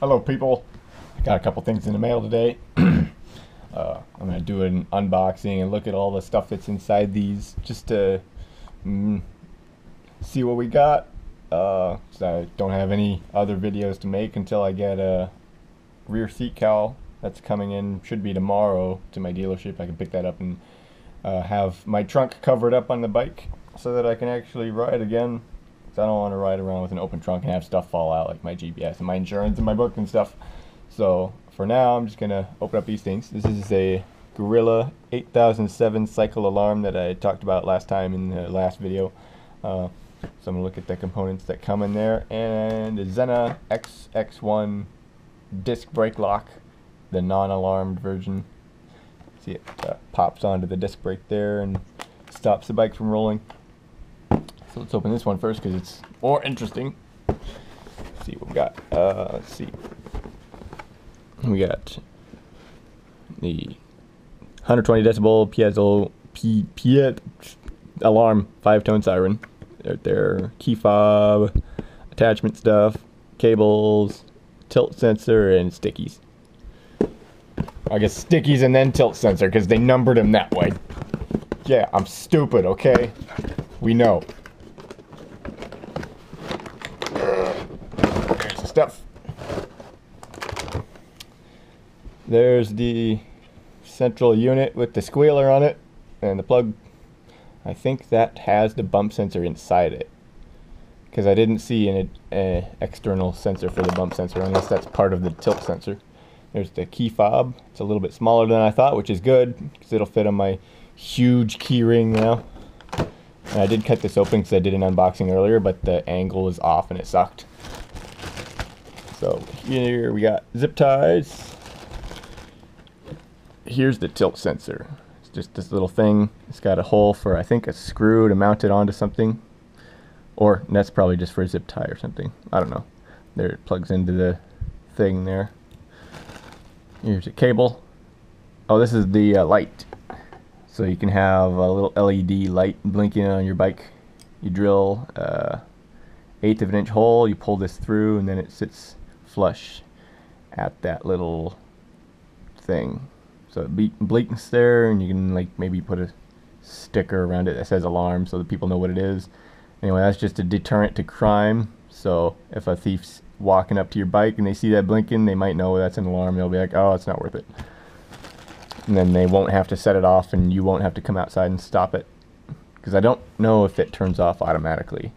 Hello people, I got a couple things in the mail today. I'm going to do an unboxing and look at all the stuff that's inside these just to see what we got. So I don't have any other videos to make until I get a rear seat cowl that's coming in, should be tomorrow, to my dealership. I can pick that up and have my trunk covered up on the bike so that I can actually ride again. I don't want to ride around with an open trunk and have stuff fall out, like my GPS and my insurance and my book and stuff. So for now, I'm just going to open up these things. This is a Gorilla 8007 CycleAlarm that I talked about last time in the last video. So I'm going to look at the components that come in there. And the Xena XX1 disc brake lock, the non-alarmed version. See, it pops onto the disc brake there and stops the bike from rolling. So let's open this one first because it's more interesting. Let's see what we got. Let's see. We got the 120 decibel piezo alarm 5-tone siren. Their key fob, attachment stuff, cables, tilt sensor, and stickies. I guess stickies and then tilt sensor because they numbered them that way. Yeah, I'm stupid, okay? We know. There's the stuff. There's the central unit with the squealer on it and the plug. I think that has the bump sensor inside it, because I didn't see an external sensor for the bump sensor unless that's part of the tilt sensor. There's the key fob. It's a little bit smaller than I thought, which is good because it'll fit on my huge key ring now. And I did cut this open because I did an unboxing earlier, but the angle was off and it sucked. So here we got zip ties. Here's the tilt sensor. It's just this little thing. It's got a hole for, I think, a screw to mount it onto something. Or that's probably just for a zip tie or something. I don't know. There, it plugs into the thing there. Here's a cable. Oh, this is the light. So you can have a little LED light blinking on your bike. You drill 1/8 of an inch hole, you pull this through, and then it sits flush at that little thing. So it blinks there, and you can like maybe put a sticker around it that says alarm so that people know what it is. Anyway, that's just a deterrent to crime. So if a thief's walking up to your bike and they see that blinking, they might know that's an alarm. They'll be like, oh, it's not worth it. And then they won't have to set it off, and you won't have to come outside and stop it. Because I don't know if it turns off automatically.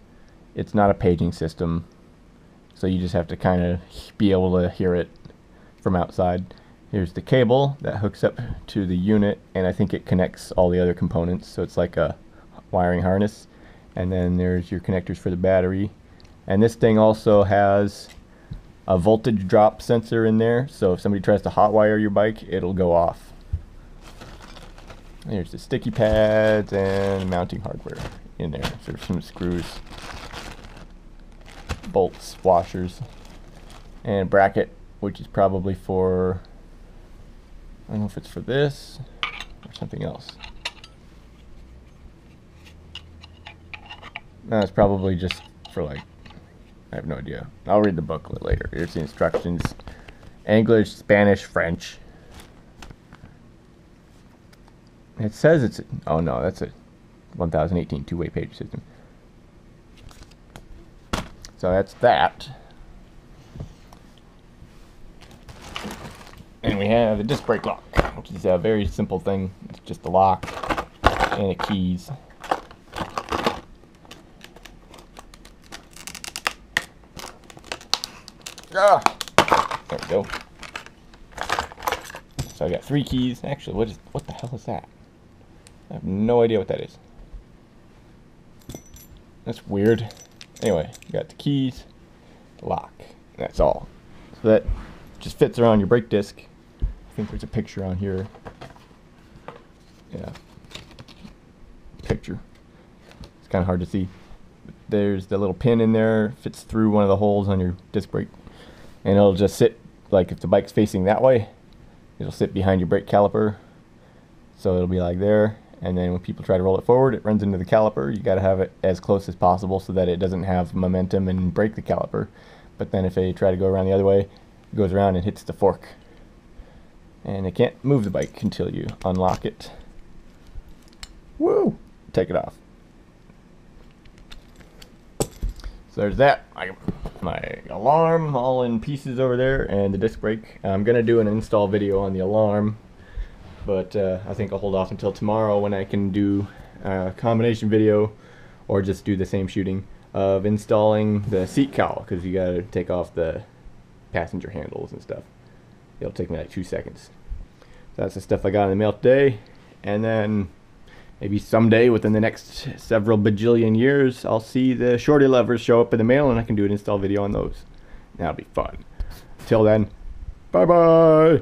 It's not a paging system, so you just have to kind of be able to hear it from outside. Here's the cable that hooks up to the unit, and I think it connects all the other components, so it's like a wiring harness. And then there's your connectors for the battery. And this thing also has a voltage drop sensor in there, so if somebody tries to hotwire your bike, it'll go off. There's the sticky pads and mounting hardware in there. So there's some screws, bolts, washers, and a bracket, which is probably for, I don't know if it's for this or something else. No, it's probably just for, like, I have no idea. I'll read the booklet later. Here's the instructions. English, Spanish, French. It says it's, oh no, that's a 1018 two-way page system. So that's that. And we have the disc brake lock, which is a very simple thing. It's just a lock and the keys. Ah! There we go. So I got 3 keys. Actually, what the hell is that? I have no idea what that is. That's weird. Anyway, you got the keys, the lock. That's all. So that just fits around your brake disc. I think there's a picture on here. Yeah. Picture. It's kind of hard to see. There's the little pin in there. Fits through one of the holes on your disc brake. And it'll just sit, like if the bike's facing that way, it'll sit behind your brake caliper. So it'll be like there. And then when people try to roll it forward, it runs into the caliper. You got to have it as close as possible so that it doesn't have momentum and break the caliper. But then if they try to go around the other way, It goes around and hits the fork. And it can't move the bike until you unlock it. Woo! Take it off. So there's that. My alarm all in pieces over there, and the disc brake. I'm gonna do an install video on the alarm, but I think I'll hold off until tomorrow when I can do a combination video, or just do the same shooting of installing the seat cowl, because you gotta take off the passenger handles and stuff. It'll take me like 2 seconds. So that's the stuff I got in the mail today, and then maybe someday within the next several bajillion years, I'll see the shorty levers show up in the mail and I can do an install video on those. That'll be fun. Till then, bye bye!